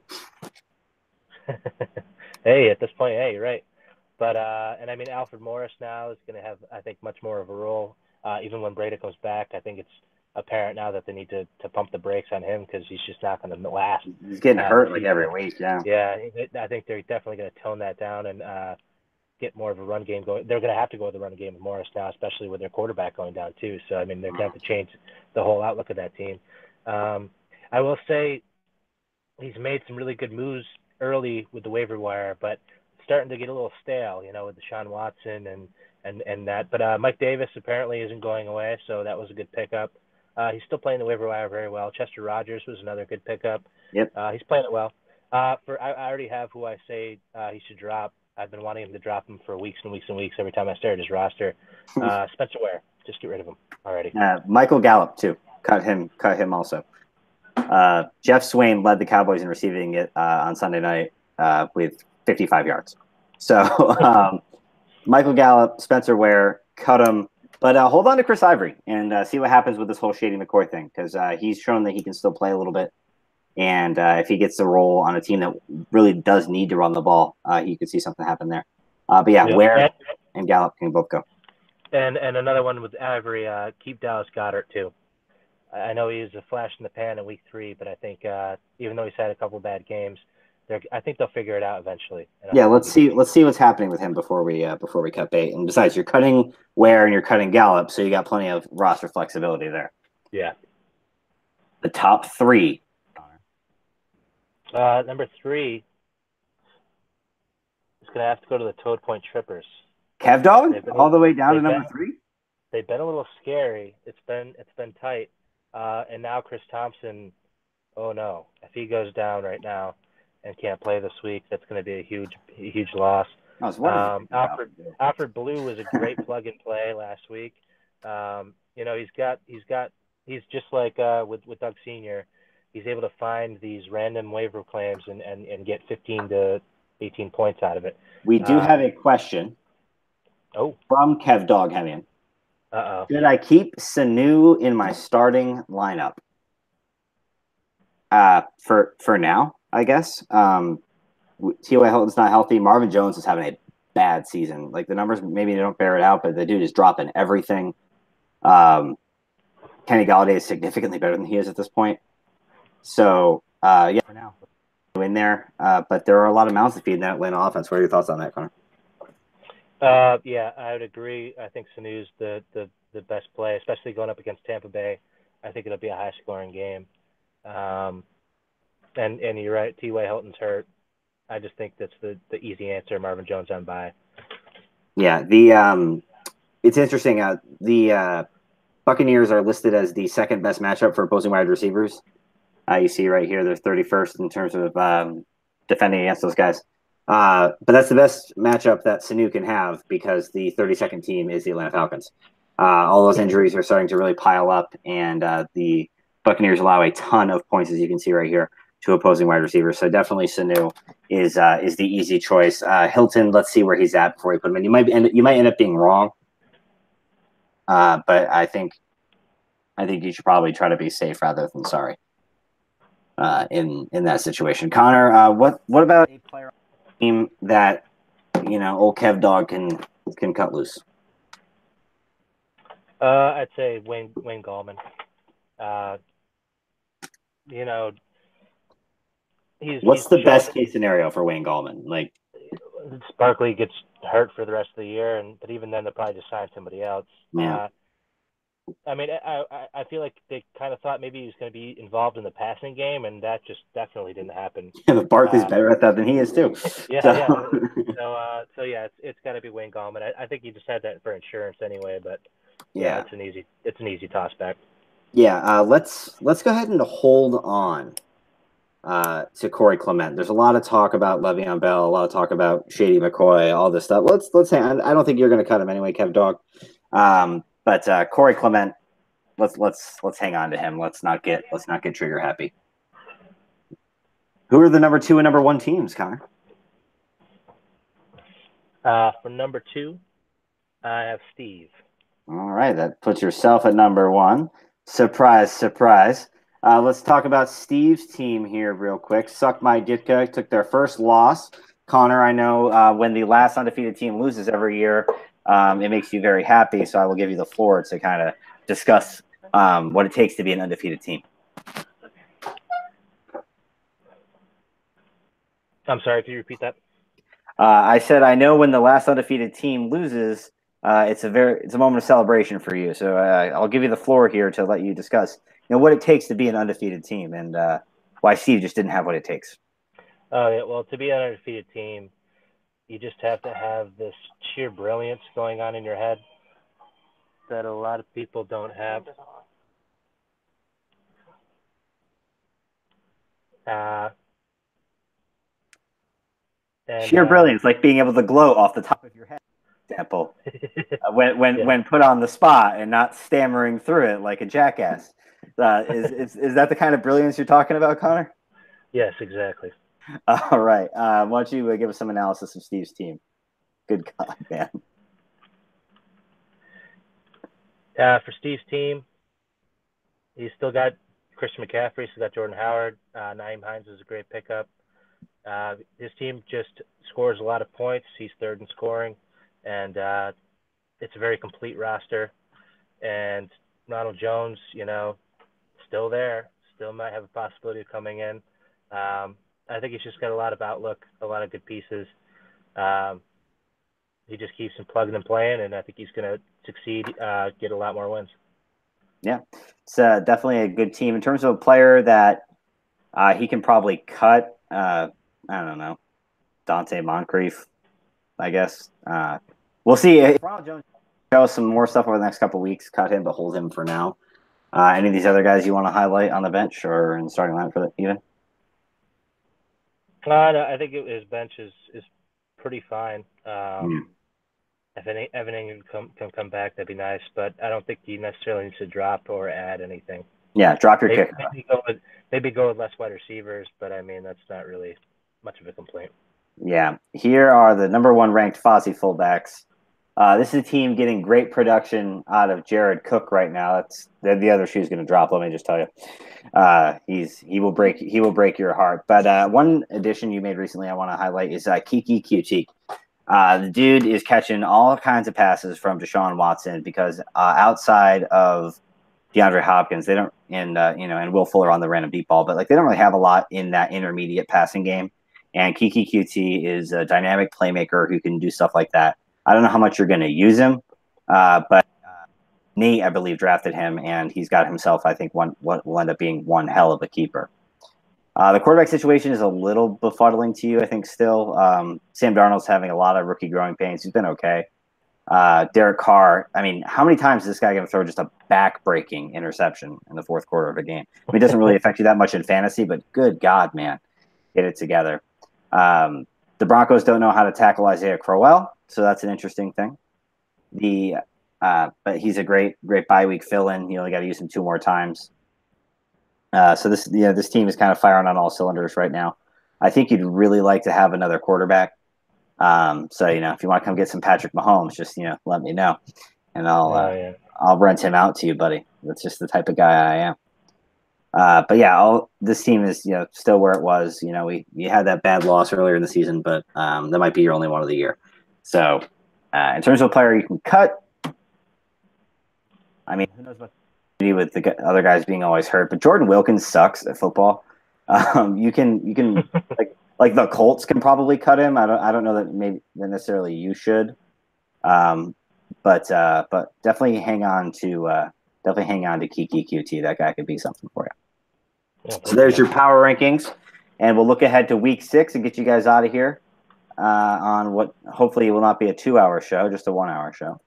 Hey, at this point, hey, you're right. But and I mean, Alfred Morris now is going to have, I think, much more of a role. Even when Breda comes back, I think it's apparent now that they need to pump the brakes on him because he's just not going to last He's getting the hurt like season. every week. Yeah. Yeah, I think they're definitely going to tone that down and get more of a run game going. They're going to have to go with the run game with Morris now, especially with their quarterback going down too. So I mean, they're going to have to change the whole outlook of that team. I will say he's made some really good moves early with the waiver wire, but it's starting to get a little stale, with Deshaun Watson and that. But Mike Davis apparently isn't going away, so that was a good pickup. He's still playing the waiver wire very well. Chester Rogers was another good pickup. Yep. He's playing it well. I already have who I say he should drop. I've been wanting him to drop him for weeks and weeks and weeks every time I stare at his roster. Spencer Ware, just get rid of him already. Michael Gallup too. Cut him also. Jeff Swain led the Cowboys in receiving it on Sunday night with 55 yards. So Michael Gallup, Spencer Ware, cut him. But hold on to Chris Ivory and see what happens with this whole Shady McCoy thing because he's shown that he can still play a little bit. And if he gets the role on a team that really does need to run the ball, you could see something happen there. But yeah, Yep. Ware and Gallup can both go. And another one with Ivory, keep Dallas Goedert too. I know he was a flash in the pan in week 3, but I think even though he's had a couple of bad games, I think they'll figure it out eventually. Yeah, let's see what's happening with him before we cut bait. And besides, you're cutting Ware and you're cutting Gallup, so you got plenty of roster flexibility there. Yeah. The top 3. Number 3 is going to have to go to the Toad Point Trippers. Kev Dog all the way down to number 3. They've been a little scary. It's been tight. And now Chris Thompson, oh no, if he goes down right now and can't play this week, that's going to be a huge loss. Alfred Blue was a great plug and play last week. He's just like with Doug Senior. He's able to find these random waiver claims and get 15 to 18 points out of it. We do have a question. From Kev Dog Hemian. Uh-oh. Should I keep Sanu in my starting lineup? For now, I guess. T.Y. Hilton's not healthy. Marvin Jones is having a bad season. Like the numbers, maybe they don't bear it out, but the dude is dropping everything. Kenny Galladay is significantly better than he is at this point. So, yeah, for now, in there. But there are a lot of mouths to feed in that Atlanta offense. What are your thoughts on that, Connor? Yeah, I would agree. I think Sanu's the best play, especially going up against Tampa Bay. I think it'll be a high-scoring game. And you're right, T.Y. Hilton's hurt. I just think that's the easy answer. Marvin Jones on bye. Yeah, it's interesting. The Buccaneers are listed as the second best matchup for opposing wide receivers. You see right here, they're 31st in terms of defending against those guys. But that's the best matchup that Sanu can have because the 32nd team is the Atlanta Falcons. All those injuries are starting to really pile up, and the Buccaneers allow a ton of points, as you can see right here, to opposing wide receivers. So definitely Sanu is the easy choice. Hilton, let's see where he's at before we put him in. You might end up being wrong, but I think you should probably try to be safe rather than sorry in that situation. Connor, what about a player on the team that old Kev Dog can cut loose? I'd say Wayne Gallman. What's the best case scenario for Wayne Gallman? Like, Barkley gets hurt for the rest of the year, but even then they'll probably just sign somebody else. Yeah. I mean, I feel like they kind of thought maybe he was going to be involved in the passing game, and that just definitely didn't happen. Yeah, but Barkley's better at that than he is too. Yeah, so. So yeah, it's got to be Wayne Gallman. I think he just had that for insurance anyway, but yeah, it's an easy toss back. Yeah, let's go ahead and hold on to Corey Clement. There's a lot of talk about Le'Veon Bell, a lot of talk about Shady McCoy, all this stuff. Let's say I don't think you're going to cut him anyway, Kev Dog. But Corey Clement, let's hang on to him. Let's not get trigger happy. Who are the number 2 and number 1 teams, Connor? For number 2, I have Steve. All right, that puts yourself at number 1. Surprise, surprise. Let's talk about Steve's team here real quick. Suck My Ditka took their first loss. Connor, I know when the last undefeated team loses every year, it makes you very happy. So I will give you the floor to kind of discuss what it takes to be an undefeated team. I'm sorry, can you repeat that? I said I know when the last undefeated team loses, it's a moment of celebration for you. So I'll give you the floor here to let you discuss, what it takes to be an undefeated team and why Steve just didn't have what it takes. Oh yeah, well, to be an undefeated team, you just have to have this sheer brilliance going on in your head that a lot of people don't have. Sheer brilliance, like being able to glow off the top of your head, for example, when put on the spot and not stammering through it like a jackass. Is that the kind of brilliance you're talking about, Connor? Yes, exactly. All right. Why don't you give us some analysis of Steve's team? Good God, man. For Steve's team, he's still got Christian McCaffrey, still got Jordan Howard. Naeem Hines is a great pickup. His team just scores a lot of points. He's third in scoring, and it's a very complete roster. And Ronald Jones, still there, still might have a possibility of coming in. I think he's just got a lot of outlook, a lot of good pieces. He just keeps him plugging and playing, and I think he's going to succeed, get a lot more wins. Yeah, it's definitely a good team. In terms of a player that he can probably cut, I don't know, Dante Moncrief, I guess. We'll see. If Ronald Jones shows some more stuff over the next couple of weeks, cut him, but hold him for now. Any of these other guys you want to highlight on the bench or in the starting line for that even? No, I think his bench is pretty fine. If everything can come back, that'd be nice. But I don't think he necessarily needs to drop or add anything. Yeah, drop your kick. Maybe go with less wide receivers, but I mean that's not really much of a complaint. Yeah, here are the number one ranked Fozzie fullbacks. This is a team getting great production out of Jared Cook right now. That's the other shoe's going to drop. Let me just tell you, he will break your heart. But one addition you made recently, I want to highlight is Kiki QT. The dude is catching all kinds of passes from Deshaun Watson because outside of DeAndre Hopkins, they don't, and Will Fuller on the random deep ball, but like they don't really have a lot in that intermediate passing game. And Kiki QT is a dynamic playmaker who can do stuff like that. I don't know how much you're going to use him, but Nate, I believe, drafted him, and he's got himself, I think, what will end up being one hell of a keeper. The quarterback situation is a little befuddling to you, I think, still. Sam Darnold's having a lot of rookie growing pains. He's been okay. Derek Carr, I mean, how many times is this guy going to throw just a back-breaking interception in the fourth quarter of a game? I mean, it doesn't really affect you that much in fantasy, but good God, man, get it together. The Broncos don't know how to tackle Isaiah Crowell, so that's an interesting thing. But he's a great bye week fill-in. You only got to use him 2 more times. So this team is kind of firing on all cylinders right now. I think you'd really like to have another quarterback. So if you want to come get some Patrick Mahomes, just let me know, and I'll rent him out to you, buddy. That's just the type of guy I am. But yeah, this team is still where it was. We had that bad loss earlier in the season, but that might be your only one of the year. So in terms of a player you can cut, I mean, who knows what to do with the other guys being always hurt? But Jordan Wilkins sucks at football. You can like the Colts can probably cut him. I don't know that necessarily you should, but definitely hang on to Kiki QT. That guy could be something for you. So there's your power rankings, and we'll look ahead to week 6 and get you guys out of here on what hopefully will not be a 2-hour show, just a 1-hour show.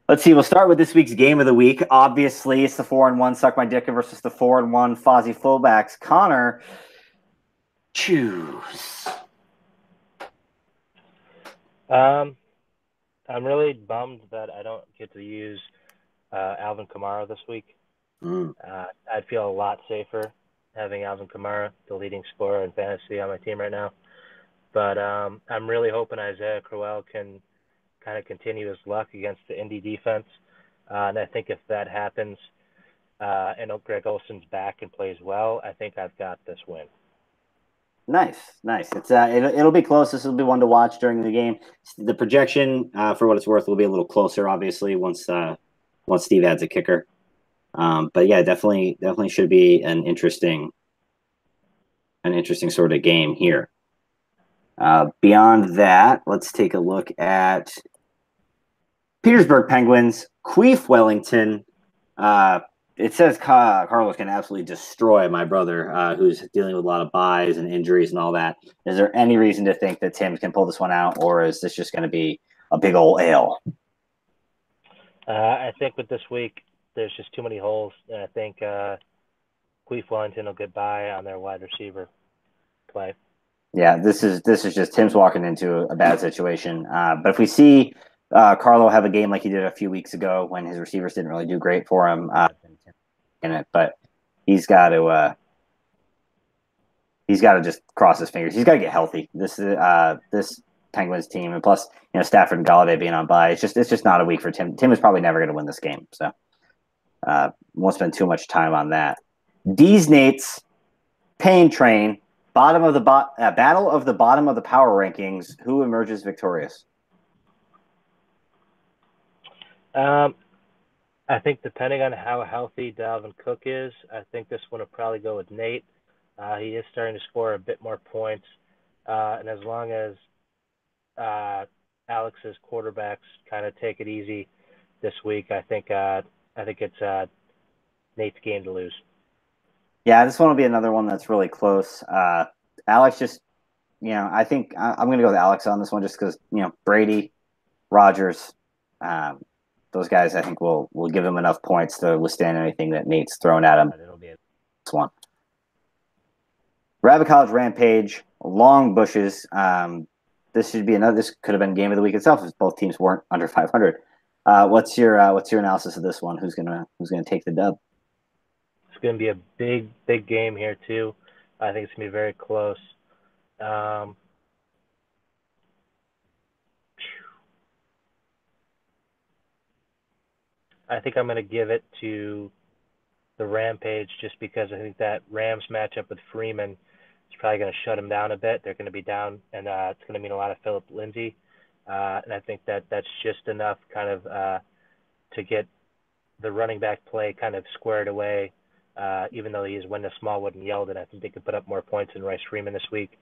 Let's see. We'll start with this week's game of the week. Obviously, it's the 4-1 Suck My Dick versus the 4-1 Fozzie fullbacks. Connor, choose. I'm really bummed that I don't get to use Alvin Kamara this week. I'd feel a lot safer having Alvin Kamara, the leading scorer in fantasy on my team right now. But I'm really hoping Isaiah Crowell can kind of continue his luck against the Indy defense. And I think if that happens and Greg Olson's back and plays well, I think I've got this win. Nice. It's it'll be close. This will be one to watch during the game. The projection, for what it's worth, will be a little closer, obviously, once Steve adds a kicker. But yeah, definitely should be an interesting sort of game here. Beyond that, let's take a look at Petersburg Penguins, Queef Wellington. It says Carlos can absolutely destroy my brother, who's dealing with a lot of buys and injuries and all that. Is there any reason to think that Tim can pull this one out, or is this just going to be a big old L? I think with this week, there's just too many holes, and I think Queef Wellington will get by on their wide receiver play. Yeah, this is just Tim's walking into a bad situation. But if we see Carlo have a game like he did a few weeks ago when his receivers didn't really do great for him in it, but he's got to just cross his fingers. He's got to get healthy. This Penguins team, and plus Stafford and Galladay being on bye, it's just not a week for Tim. Tim is probably never going to win this game, so won't spend too much time on that. D's Nate's Pain Train. Battle of the bottom of the power rankings. Who emerges victorious? I think depending on how healthy Dalvin Cook is, I think this one will probably go with Nate. He is starting to score a bit more points, and as long as Alex's quarterbacks kind of take it easy this week, I think it's Nate's game to lose. Yeah, this one will be another one that's really close. Alex just, I think I'm going to go with Alex on this one just because, Brady, Rodgers, those guys I think will give him enough points to withstand anything that Nate's thrown at him. It'll be this one. Rabbit College Rampage, Long Bushes. This should be another. This could have been game of the week itself if both teams weren't under 500. What's your analysis of this one? Who's gonna take the dub? It's going to be a big game here too. I think it's going to be very close. I think I'm going to give it to the Rampage just because I think that Rams matchup with Freeman is probably going to shut him down a bit. They're going to be down, and it's going to mean a lot of Philip Lindsay. And I think that's just enough kind of to get the running back play kind of squared away. Even though he's Wendell Smallwood and Yeldon, I think they could put up more points than Rice Freeman this week.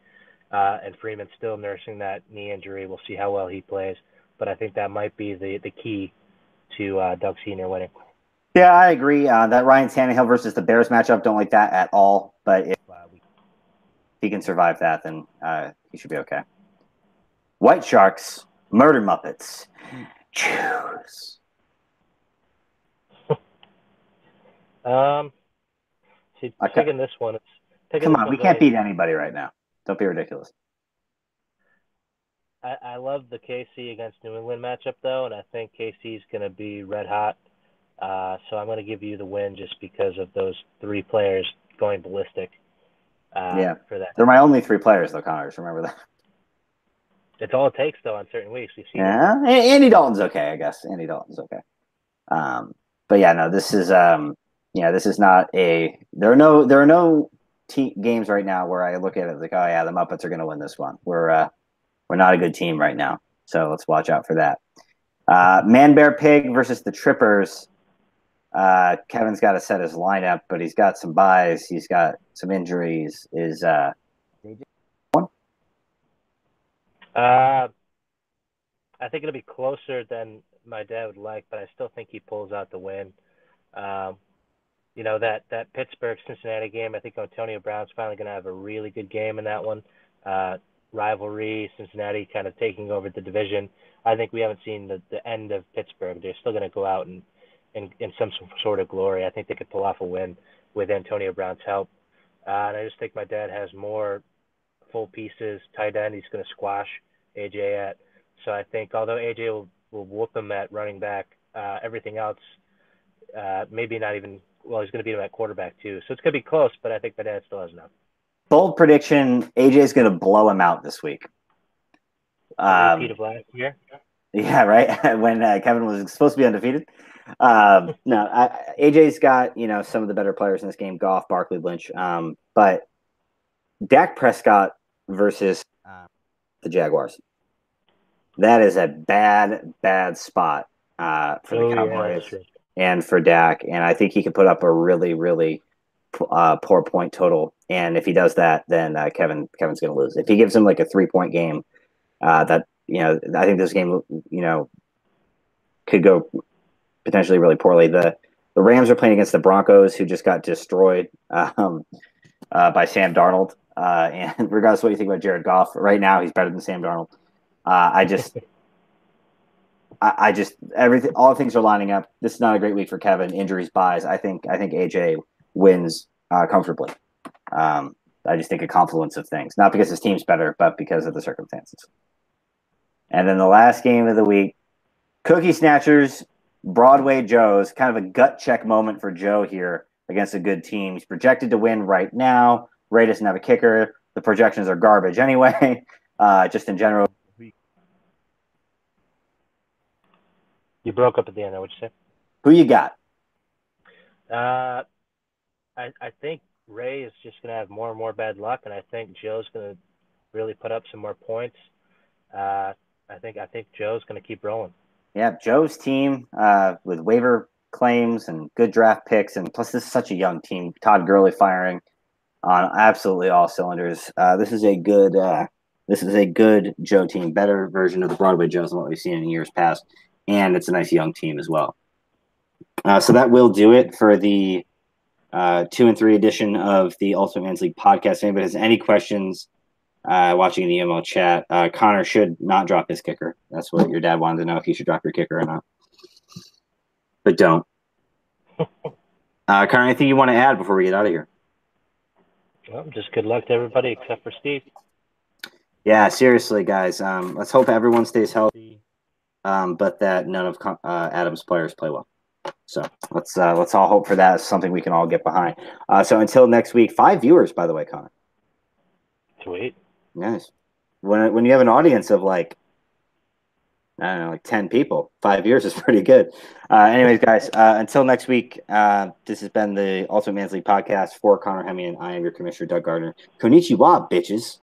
And Freeman's still nursing that knee injury. We'll see how well he plays. But I think that might be the key to Doug Senior winning. Yeah, I agree. That Ryan Tannehill versus the Bears matchup, don't like that at all. But if he can survive that, then he should be okay. White Sharks, Murder Muppets. Choose. Picking this one. Come on, we can't beat anybody right now. Don't be ridiculous. I love the KC against New England matchup, though, and I think KC's going to be red hot. So I'm going to give you the win just because of those three players going ballistic. For that. They're my only three players, though, Connors. Remember that. It's all it takes, though, on certain weeks. We've seen it. Andy Dalton's okay, I guess. Andy Dalton's okay. But yeah, no, this is this is not a. There are no games right now where I look at it like, oh yeah, the Muppets are going to win this one. We're not a good team right now, so let's watch out for that. Man Bear Pig versus the Trippers. Kevin's got to set his lineup, but he's got some buys. He's got some injuries. Is one? I think it'll be closer than my dad would like, but I still think he pulls out the win. That Pittsburgh-Cincinnati game, I think Antonio Brown's finally going to have a really good game in that one. Rivalry, Cincinnati kind of taking over the division. I think we haven't seen the end of Pittsburgh. They're still going to go out and in some sort of glory. I think they could pull off a win with Antonio Brown's help. And I just think my dad has more full pieces. Tight end, he's going to squash AJ at. So I think although AJ will whoop him at running back, everything else, maybe not even, well, he's going to beat him at quarterback too. So it's going to be close, but I think my dad still has enough. Bold prediction, AJ is going to blow him out this week. Repeat of last year? Yeah, right? When Kevin was supposed to be undefeated. AJ's got, some of the better players in this game, Goff, Barkley, Lynch. But Dak Prescott versus the Jaguars. That is a bad spot for the Cowboys and for Dak. And I think he could put up a really poor point total. And if he does that, then Kevin's going to lose. If he gives him like a 3-point game, that I think this game could go potentially really poorly. The Rams are playing against the Broncos, who just got destroyed by Sam Darnold. And regardless of what you think about Jared Goff, right now he's better than Sam Darnold. I just everything, all things are lining up. This is not a great week for Kevin. Injuries, buys. I think AJ wins comfortably. I just think a confluence of things, not because his team's better, but because of the circumstances. And then the last game of the week, Cookie Snatchers, Broadway Joe's, kind of a gut check moment for Joe here against a good team. He's projected to win right now. Ray doesn't have a kicker. The projections are garbage anyway, just in general. You broke up at the end. What'd you say? Who you got? I think Ray is just going to have more and more bad luck, and I think Joe's going to really put up some more points. I think Joe's going to keep rolling. Yeah, Joe's team with waiver claims and good draft picks, and plus this is such a young team. Todd Gurley firing on absolutely all cylinders. This is a good Joe team, better version of the Broadway Joes than what we've seen in years past, and it's a nice young team as well. So that will do it for the 2 and 3 edition of the Ultimate Man's League podcast. If anybody has any questions watching the UML chat, Connor should not drop his kicker. That's what your dad wanted to know, if you should drop your kicker or not. But don't. Connor, anything you want to add before we get out of here? Well, just good luck to everybody except for Steve. Yeah, seriously, guys. Let's hope everyone stays healthy, but that none of Adam's players play well. So let's all hope for that. It's something we can all get behind. So until next week, 5 viewers, by the way, Connor. Sweet. Nice. When you have an audience of like 10 people, 5 years is pretty good. Anyways, guys, until next week, this has been the Ultimate Man's League podcast for Connor Hemian. I am your commissioner, Doug Gardner. Konnichiwa, bitches.